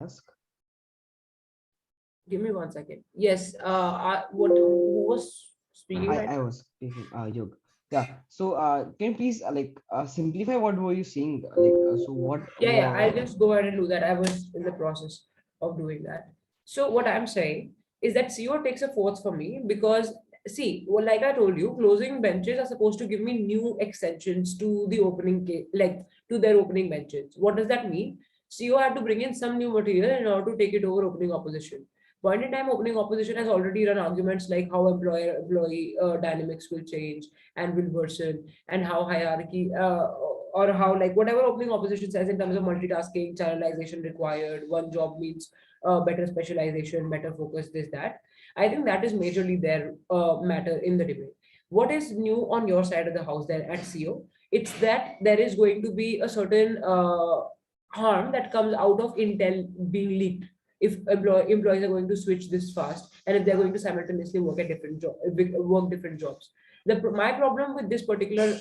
ask? Give me 1 second. Yes. Who was speaking right I now? was speaking, Yog. Yeah. So, can you please simplify what were you saying? So what Yeah. I'll were? just go ahead and do that. I was in the process of doing that. So what I'm saying is that CO takes a fourth for me because see, well, like I told you, closing benches are supposed to give me new extensions to the like to their opening benches. What does that mean? CO had to bring in some new material in order to take it over opening opposition. Point in time, opening opposition has already run arguments like how employer employee dynamics will change and will worsen, and how hierarchy or how like whatever opening opposition says in terms of multitasking, channelization required, one job means better specialization, better focus, this that. I think that is majorly their matter in the debate. What is new on your side of the house there at CO? It's that there is going to be a certain harm that comes out of Intel being leaked if employees are going to switch this fast and if they're going to simultaneously work at work different jobs. My problem with this particular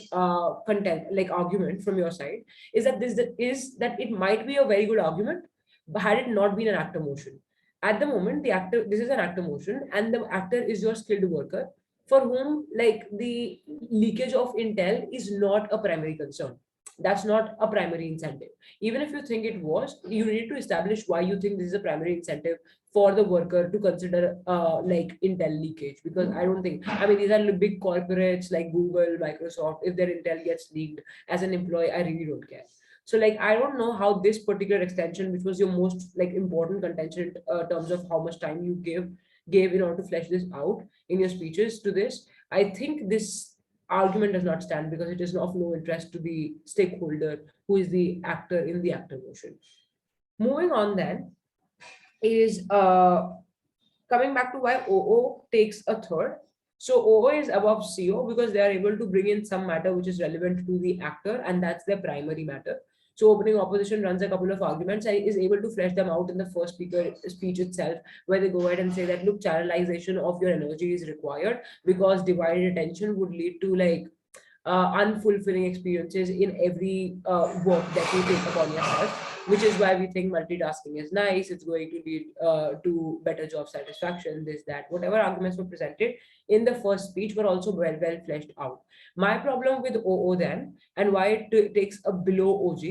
content like argument from your side is that it might be a very good argument but had it not been an actor motion. At the moment the actor, this is an actor motion and the actor is your skilled worker for whom like the leakage of intel is not a primary concern. That's not a primary incentive. Even if you think it was, you need to establish why you think this is a primary incentive for the worker to consider like intel leakage, because I don't think, I mean, these are big corporates like Google, Microsoft. If their intel gets leaked, as an employee I really don't care. So like I don't know how this particular extension, which was your most like important contention in terms of how much time you gave in order to flesh this out in your speeches to this, I think this argument does not stand because it is of no interest to the stakeholder who is the actor in the actor motion. Moving on then is coming back to why OO takes a third. So OO is above CO because they are able to bring in some matter which is relevant to the actor, and that's their primary matter. So opening opposition runs a couple of arguments and is able to flesh them out in the first speaker speech itself, where they go ahead and say that look, channelization of your energy is required because divided attention would lead to like unfulfilling experiences in every work that you take upon yourself, which is why we think multitasking is nice. It's going to lead to better job satisfaction, this, that. Whatever arguments were presented in the first speech were also well fleshed out. My problem with OO then, and why it takes a below OG,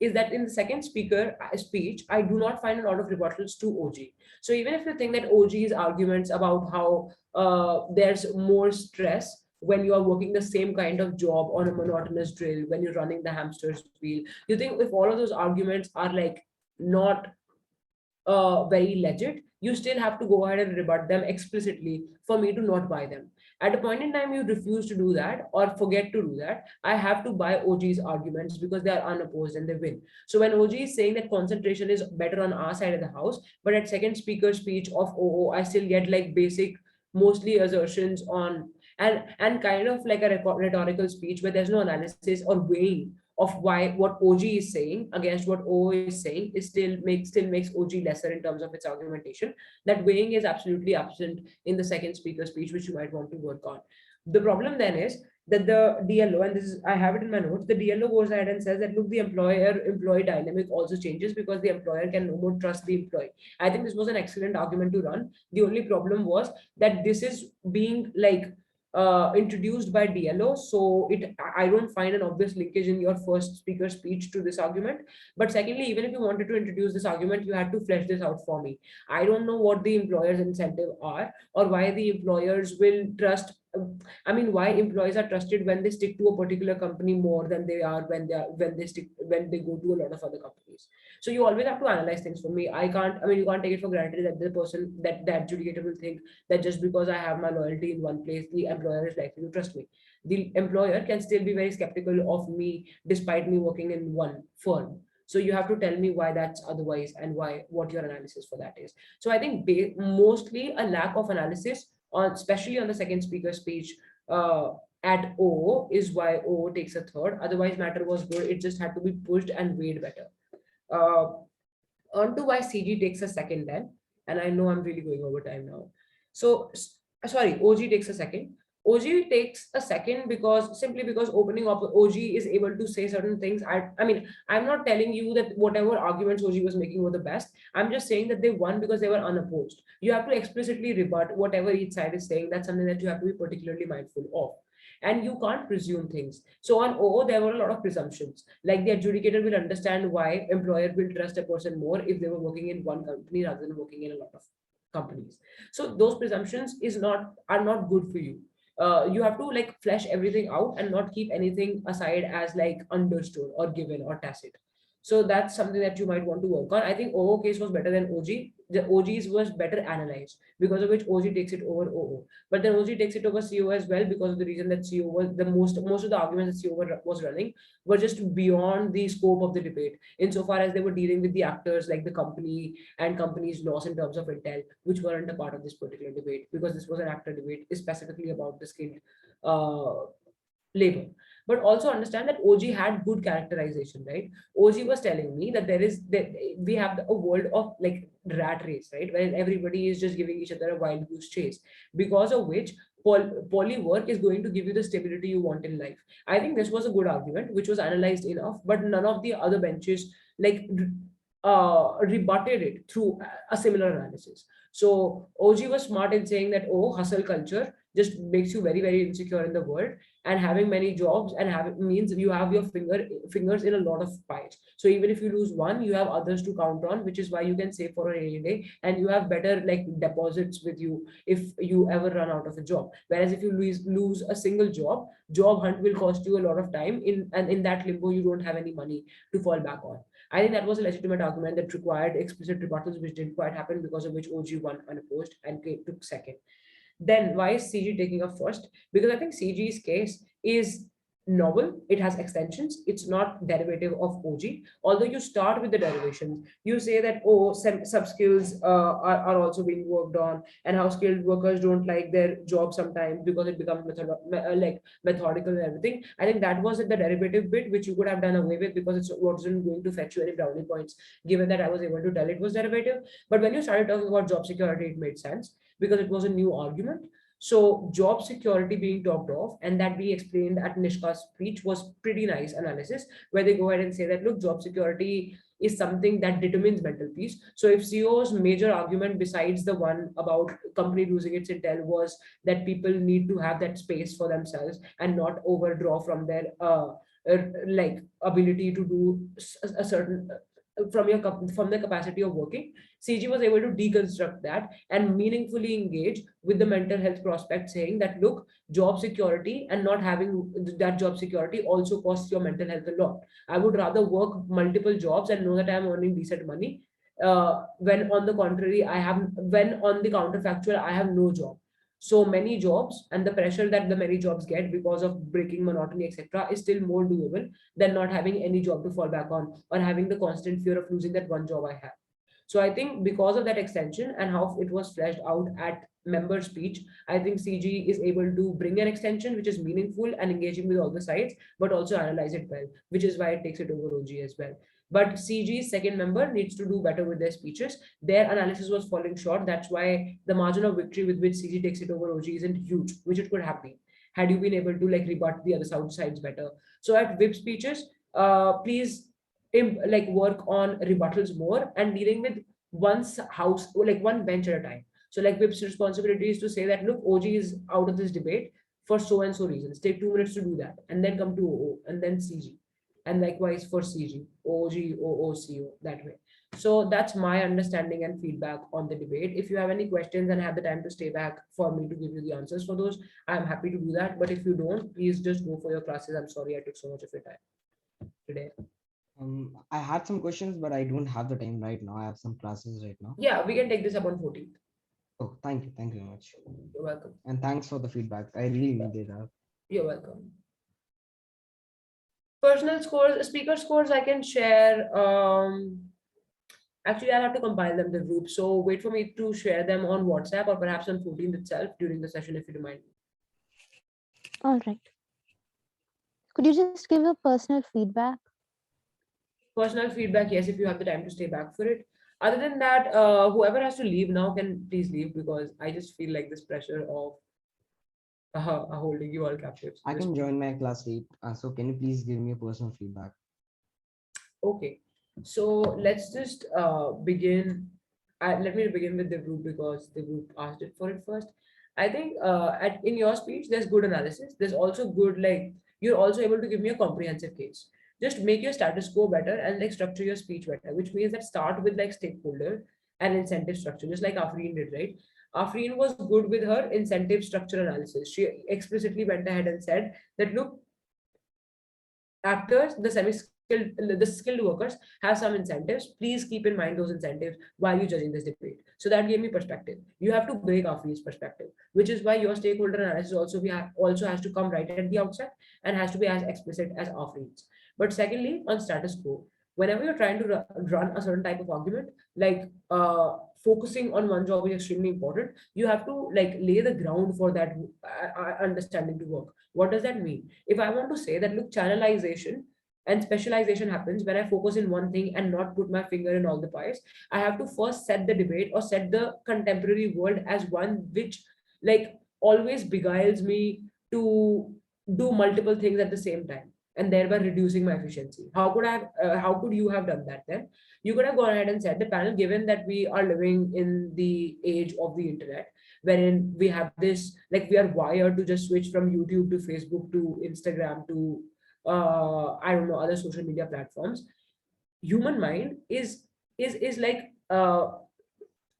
is that in the second speaker speech, I do not find a lot of rebuttals to OG. So even if you think that OG's arguments about how there's more stress when you are working the same kind of job on a monotonous drill, when you're running the hamster's wheel, you think if all of those arguments are like not very legit, you still have to go ahead and rebut them explicitly for me to not buy them. At a point in time, you refuse to do that or forget to do that. I have to buy OG's arguments because they are unopposed and they win. So when OG is saying that concentration is better on our side of the house, but at second speaker speech of OO, I still get like basic, mostly assertions on and kind of like a rhetorical speech where there's no analysis or weighing of why what OG is saying against what OO is saying is still makes OG lesser in terms of its argumentation. That weighing is absolutely absent in the second speaker speech, which you might want to work on. The problem then is that the DLO, and this is I have it in my notes, the DLO goes ahead and says that look, the employer-employee dynamic also changes because the employer can no more trust the employee. I think this was an excellent argument to run. The only problem was that this is being like introduced by DLO. So I don't find an obvious linkage in your first speaker speech to this argument. But secondly, even if you wanted to introduce this argument, you had to flesh this out for me. I don't know what the employer's incentive are or why the employers will trust. I mean, why employees are trusted when they stick to a particular company more than they are when they go to a lot of other companies. So you always have to analyze things for me. I can't. I mean, you can't take it for granted that the person that the adjudicator will think that just because I have my loyalty in one place, the employer is likely to trust me. The employer can still be very skeptical of me despite me working in one firm. So you have to tell me why that's otherwise and why what your analysis for that is. So I think mostly a lack of analysis on, especially on the second speaker speech at O is why O takes a third. Otherwise, matter was good. It just had to be pushed and weighed better. Uh, On to why CG takes a second then, and I know I'm really going over time now. So sorry, OG takes a second. OG takes a second because simply because opening up OG is able to say certain things. I mean, I'm not telling you that whatever arguments OG was making were the best. I'm just saying that they won because they were unopposed. You have to explicitly rebut whatever each side is saying. That's something that you have to be particularly mindful of. And you can't presume things. So on OO, there were a lot of presumptions. Like the adjudicator will understand why employer will trust a person more if they were working in one company rather than working in a lot of companies. So those presumptions are not good for you. You have to like flesh everything out and not keep anything aside as like understood or given or tacit. So that's something that you might want to work on. I think OO case was better than OG. The OGs was better analyzed, because of which OG takes it over OO. But then OG takes it over CO as well, because of the reason that CO was the most of the arguments that CO was running were just beyond the scope of the debate, insofar as they were dealing with the actors like the company and company's loss in terms of intel, which weren't a part of this particular debate, because this was an actor debate specifically about the skilled uh, labor. But also understand that OG had good characterization, right? OG was telling me that there is that we have a world of like rat race, right, where everybody is just giving each other a wild goose chase, because of which poly work is going to give you the stability you want in life. I think this was a good argument which was analyzed enough, but none of the other benches like rebutted it through a similar analysis. So OG was smart in saying that, oh, hustle culture just makes you very, very insecure in the world, and having many jobs and have means you have your fingers in a lot of pies. So even if you lose one, you have others to count on, which is why you can save for a rainy day, and you have better like deposits with you if you ever run out of a job. Whereas if you lose a single job hunt will cost you a lot of time in, and in that limbo you don't have any money to fall back on. I think that was a legitimate argument that required explicit rebuttals, which didn't quite happen, because of which OG won unopposed and took second. Then why is CG taking up first? Because I think CG's case is novel. It has extensions. It's not derivative of OG. Although you start with the derivations, you say that, oh, some sub skills are also being worked on, and how skilled workers don't like their job sometimes because it becomes like methodical and everything. I think that was the derivative bit, which you could have done away with, because it wasn't going to fetch you any brownie points, given that I was able to tell it was derivative. But when you started talking about job security, it made sense, because it was a new argument. So job security being talked of, and that we explained at Nishka's speech, was pretty nice analysis, where they go ahead and say that, look, job security is something that determines mental peace. So if CEO's major argument, besides the one about company losing its intel, was that people need to have that space for themselves and not overdraw from their like ability to do a certain from the capacity of working, CG was able to deconstruct that and meaningfully engage with the mental health prospect, saying that, look, job security and not having that job security also costs your mental health a lot. I would rather work multiple jobs and know that I'm earning decent money, when on the contrary, when on the counterfactual, I have no job. So many jobs, and the pressure that the many jobs get because of breaking monotony, etc., is still more doable than not having any job to fall back on, or having the constant fear of losing that one job I have. So I think because of that extension and how it was fleshed out at member speech, I think CG is able to bring an extension which is meaningful and engaging with all the sides, but also analyze it well, which is why it takes it over OG as well. But CG's second member needs to do better with their speeches. Their analysis was falling short. That's why the margin of victory with which CG takes it over OG isn't huge, which it could have been had you been able to like rebut the other sides better. So at VIP speeches, please like work on rebuttals more and dealing with house, like one bench at a time. So like VIP's responsibility is to say that, look, OG is out of this debate for so and so reasons. Take 2 minutes to do that, and then come to OO and then CG, and likewise for CG, OG, OO, CO, that way. So that's my understanding and feedback on the debate. If you have any questions and have the time to stay back for me to give you the answers for those, I'm happy to do that. But if you don't, please just go for your classes. I'm sorry I took so much of your time today. I had some questions, but I don't have the time right now. I have some classes right now. Yeah, we can take this up on 14th. Oh, thank you. Thank you very much. You're welcome. And thanks for the feedback. I really needed that. You're welcome. Personal scores, speaker scores, I can share. Actually, I'll have to compile them the group. So wait for me to share them on WhatsApp or perhaps on 14th itself during the session, if you remind me. All right. Could you just give a personal feedback? Personal feedback, yes, if you have the time to stay back for it. Other than that, whoever has to leave now can please leave, because I just feel like this pressure of holding you all captives. I can join my class late. So can you please give me a personal feedback? Okay, so let's just begin. Let me begin with the group because the group asked it for it first. I think in your speech, there's good analysis. There's also good, like, you're also able to give me a comprehensive case. Just make your status quo better and like structure your speech better, which means that start with like stakeholder and incentive structure, just like Afreen did, right? Afreen was good with her incentive structure analysis. She explicitly went ahead and said that, look, actors, the skilled workers have some incentives. Please keep in mind those incentives while you're judging this debate. So that gave me perspective. You have to break Afri's perspective, which is why your stakeholder analysis also has to come right at the outset and has to be as explicit as Afri's. But secondly, on status quo, whenever you're trying to run a certain type of argument, like focusing on one job is extremely important. You have to like lay the ground for that understanding to work. What does that mean? If I want to say that, look, channelization and specialization happens when I focus in one thing and not put my finger in all the pies, I have to first set the debate or set the contemporary world as one which like always beguiles me to do multiple things at the same time and thereby reducing my efficiency. How could you have done that then? You could have gone ahead and said, the panel, given that we are living in the age of the internet, wherein we have this, like, we are wired to just switch from YouTube to Facebook to Instagram to I don't know, other social media platforms. Human mind is like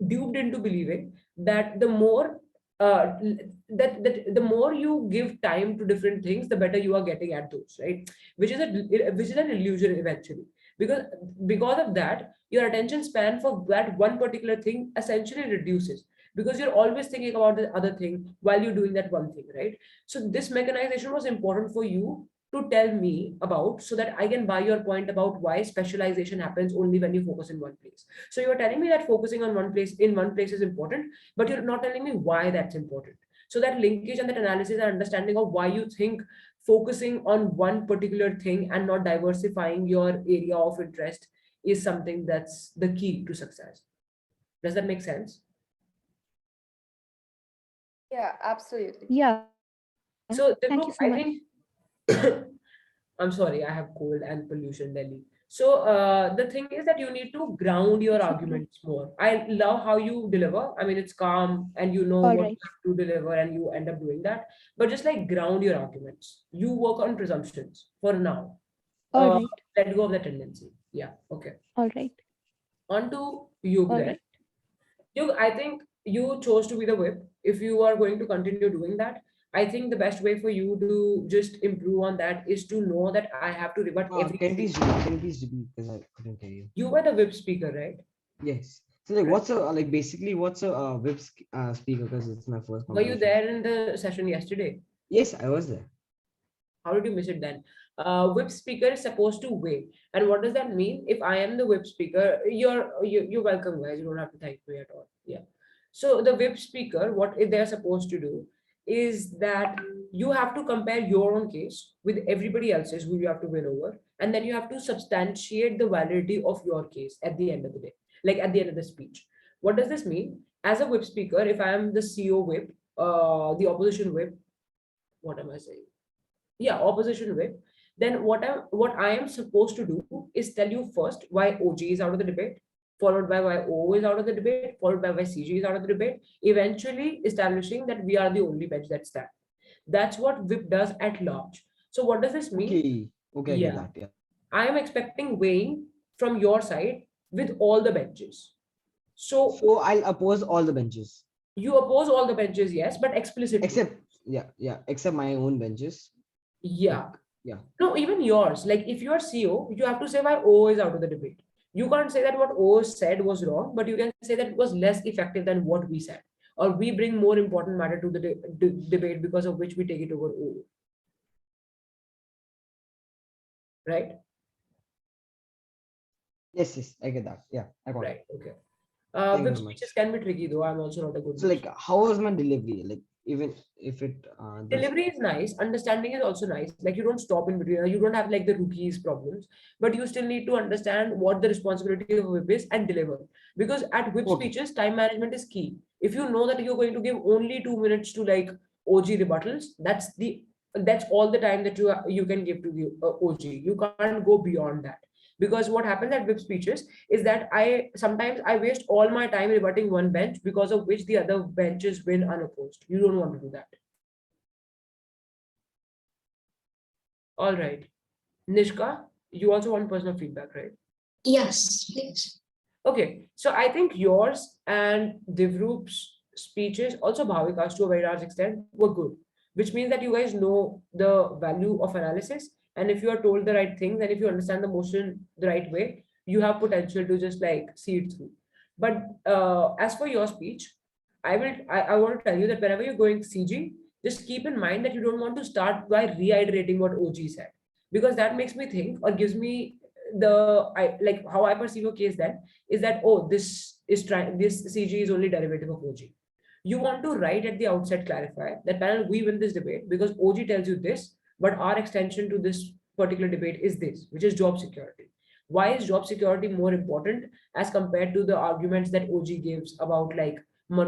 duped into believing that the more that the more you give time to different things, the better you are getting at those, right? Which is an illusion eventually, because of that, your attention span for that one particular thing essentially reduces, because you're always thinking about the other thing while you're doing that one thing, right? So this mechanization was important for you to tell me about, so that I can buy your point about why specialization happens only when you focus in one place. So you're telling me that focusing on one place is important, but you're not telling me why that's important. So that linkage and that analysis and understanding of why you think focusing on one particular thing and not diversifying your area of interest is something that's the key to success. Does that make sense? Yeah, absolutely. Yeah. Thank you so So much. the group, I think, I'm sorry, I have cold and pollution, Delhi. So the thing is that you need to ground your It's okay. arguments more. I love how you deliver. I mean, it's calm and you know All what right. you have to deliver and you end up doing that. But just like ground your arguments. You work on presumptions for now. All Uh, right. Let go of the tendency. Yeah. Okay. All right. On to Yug All then. right. Yug, I think you chose to be the whip. If you are going to continue doing that, I think the best way for you to just improve on that is to know that I have to rebut Can you everything. please repeat? Can you please repeat? Because I couldn't hear you. You were the whip speaker, right? Yes. So like, Right. what's a like basically what's a speaker? Because it's my first Were you competition. there in the session yesterday? Yes, I was there. How did you miss it then? Whip speaker is supposed to weigh. And what does that mean? If I am the whip speaker, you're welcome, guys. You don't have to thank me at all. Yeah. So the whip speaker, what they're supposed to do is that you have to compare your own case with everybody else's who you have to win over, and then you have to substantiate the validity of your case at the end of the day, like at the end of the speech. What does this mean? As a whip speaker, if I am the CEO whip, the opposition whip, what am I saying? Yeah, opposition whip, then what I am supposed to do is tell you first why OG is out of the debate, followed by why O is out of the debate, followed by why CG is out of the debate, eventually establishing that we are the only bench that's that. That's what whip does at large. So what does this mean? Okay. Okay, I get Yeah, that. Yeah. I am expecting weighing from your side with all the benches. So So I'll oppose all the benches you oppose all the benches, yes, but explicitly. except except my own benches. Like Yeah. yeah. No, even yours. Like if you are CEO, you have to say why O is out of the debate. You can't say that what O said was wrong, but you can say that it was less effective than what we said. Or we bring more important matter to the debate because of which we take it over O. Right? Yes, yes, I get that. Yeah, I got it. Right. Okay. Thank you Whip very speeches much. can be tricky though. I'm also not a good So whip like, speaker. how was my delivery? Like, even if it does. Delivery is nice. Understanding is also nice. Like you don't stop in between. You don't have like the rookies problems, but you still need to understand what the responsibility of a whip is and deliver. Because at whip Okay. speeches, time management is key. If you know that you're going to give only 2 minutes to like OG rebuttals, that's all the time that you can give to the OG. You can't go beyond that, because what happens at whip speeches is that I sometimes I waste all my time rebutting one bench, because of which the other benches win unopposed. You don't want to do that. All right, Nishka, you also want personal feedback, right? Yes, please. Okay, so I think yours and Divroop's speeches, also Bhavika's to a very large extent, were good, which means that you guys know the value of analysis. And if you are told the right things and if you understand the motion the right way, you have potential to just like see it through. But as for your speech, I want to tell you that whenever you're going CG, just keep in mind that you don't want to start by reiterating what OG said, because that makes me think or gives me like how I perceive a case then is that, oh, this CG is only derivative of OG. You want to write at the outset, clarify that panel, we win this debate because OG tells you this, but our extension to this particular debate is this, which is job security. Why is job security more important as compared to the arguments that OG gives about like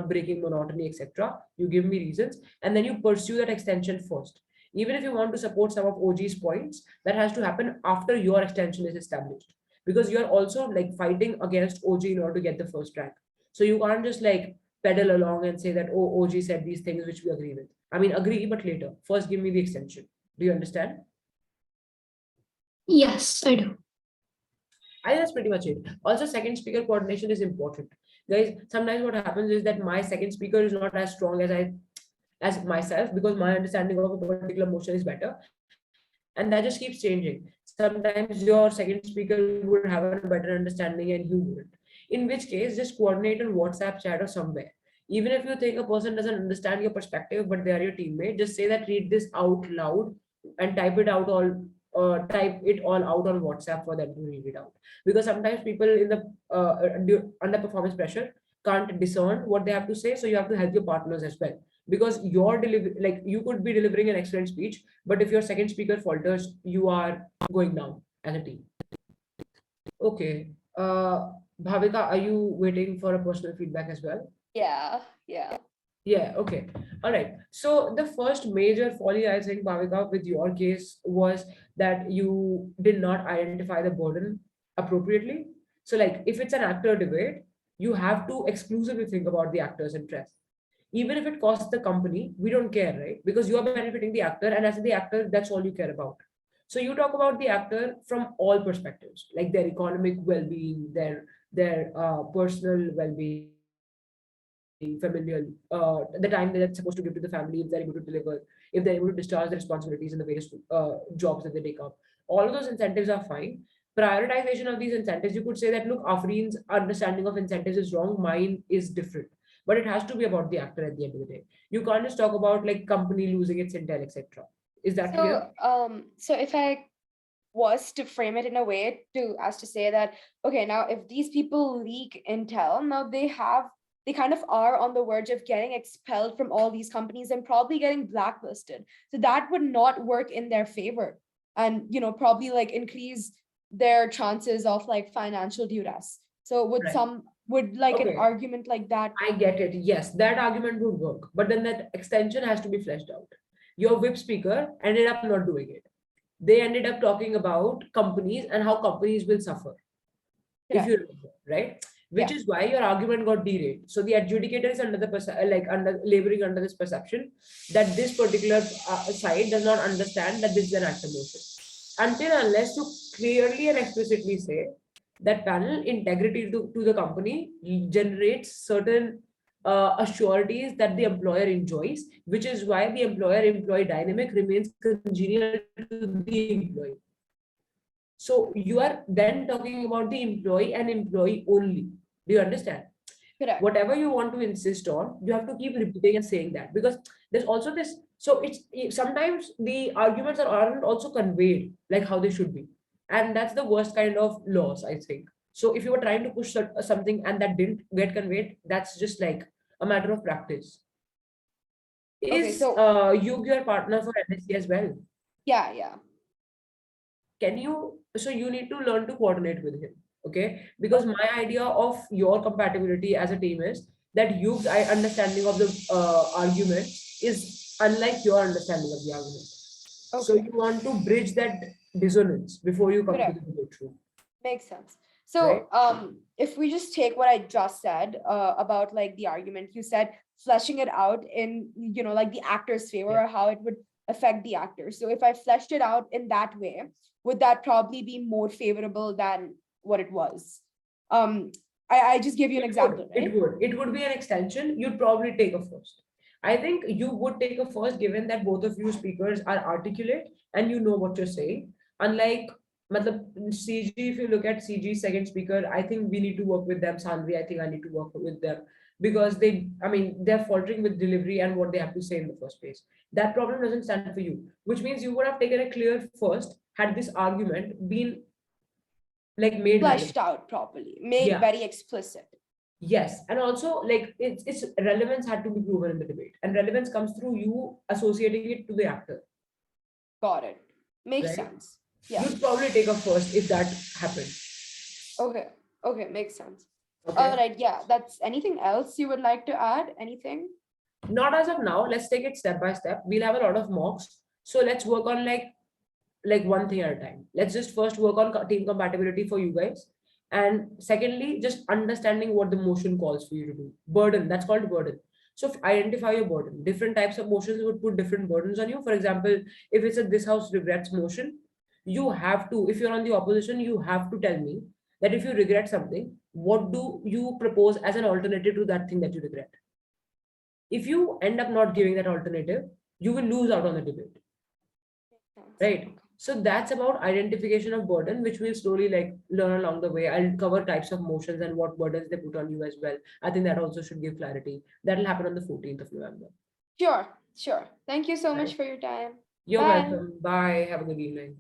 breaking monotony, etc.? You give me reasons, and then you pursue that extension first. Even if you want to support some of OG's points, that has to happen after your extension is established, because you're also like fighting against OG in order to get the first rank. So you can't just like pedal along and say that, oh, OG said these things which we agree with. I mean, agree, but later. First, give me the extension. Do you understand? Yes, I do. I think that's pretty much it. Also, second speaker coordination is important. Guys, sometimes what happens is that my second speaker is not as strong as myself, because my understanding of a particular motion is better, and that just keeps changing. Sometimes your second speaker would have a better understanding and you wouldn't, in which case just coordinate on WhatsApp chat or somewhere. Even if you think a person doesn't understand your perspective but they are your teammate, just say that, read this out loud and type it all out on WhatsApp for them to read it out, because sometimes people in the under performance pressure can't discern what they have to say, so you have to help your partners as well, because your delivery, like you could be delivering an excellent speech, but if your second speaker falters, you are going down as a team. Okay, Bhavika, are you waiting for a personal feedback as well? Yeah. Yeah, okay. All right. So the first major folly, I think, Bhavika, with your case was that you did not identify the burden appropriately. So, like, if it's an actor debate, you have to exclusively think about the actor's interest. Even if it costs the company, we don't care, right? Because you are benefiting the actor, and as the actor, that's all you care about. So you talk about the actor from all perspectives, like their economic well-being, their personal well-being, familial, the time that they're supposed to give to the family, if they're able to deliver, if they're able to discharge the responsibilities in the various jobs that they take up. All of those incentives are fine. Prioritization of these incentives, you could say that, look, Afreen's understanding of incentives is wrong, mine is different. But it has to be about the actor at the end of the day. You can't just talk about like company losing its intel, etc. Is that clear? So if I was to frame it in a way to as to say that, okay, now if these people leak intel, now they kind of are on the verge of getting expelled from all these companies and probably getting blacklisted. So that would not work in their favor, and probably like increase their chances of like financial duress. So Right. would like an Okay. argument like that? I get it. Yes, that argument would work. But then that extension has to be fleshed out. Your whip speaker ended up not doing it. They ended up talking about companies and how companies will suffer, if you remember, right? Which Yeah. is why your argument got derailed. So the adjudicator is under the under laboring under this perception that this particular side does not understand that this is an active motion. Until unless you clearly and explicitly say that panel integrity to the company generates certain assurities that the employer enjoys, which is why the employer-employee dynamic remains congenial to the employee. So you are then talking about the employee and employee only. Do you understand? Correct. Whatever you want to insist on, you have to keep repeating and saying that, because there's also this. So sometimes the arguments aren't also conveyed like how they should be, and that's the worst kind of loss, I think. So if you were trying to push something and that didn't get conveyed, that's just like a matter of practice. Okay, Is so Yug your partner for LSE as well? yeah. Can you, so you need to learn to coordinate with him, okay? Because my idea of your compatibility as a team is that Yug's understanding of the argument is unlike your understanding of the argument. So Okay. you want to bridge that dissonance before you come to Correct. the debate room. Makes sense. Right. So, if we just take what I just said about like the argument, you said fleshing it out in, like the actor's favor Yeah. or how it would affect the actor. So, if I fleshed it out in that way, would that probably be more favorable than what it was? I just give you an example, right? It would be an extension. You'd probably take a first. I think you would take a first given that both of you speakers are articulate and you know what you're saying. Unlike CG, if you look at CG's second speaker, I think we need to work with them. Sandri, I think I need to work with them because they're faltering with delivery and what they have to say in the first place. That problem doesn't stand for you, which means you would have taken a clear first had this argument been like made Fleshed relevant. out properly, made Yeah. very explicit. Yes, and also like it's relevance had to be proven in the debate, and relevance comes through you associating it to the actor, Got it. Makes right? sense. Yeah. You'd probably take a first if that happened. Okay. Okay. Makes sense. All Okay. right. Yeah. That's anything else you would like to add? Anything? Not as of now. Let's take it step by step. We'll have a lot of mocks, so let's work on like one thing at a time. Let's just first work on team compatibility for you guys, and secondly, just understanding what the motion calls for you to do. Burden. That's called burden. So identify your burden. Different types of motions would put different burdens on you. For example, if it's a this house regrets motion, you have to, if you're on the opposition, you have to tell me that if you regret something, what do you propose as an alternative to that thing that you regret? If you end up not giving that alternative, you will lose out on the debate, right? So that's about identification of burden, which we'll slowly like learn along the way. I'll cover types of motions and what burdens they put on you as well. I think that also should give clarity. That'll happen on the 14th of November. Sure. Sure. Thank you so much Right. for your time. You're Bye. welcome. Bye. Have a good evening.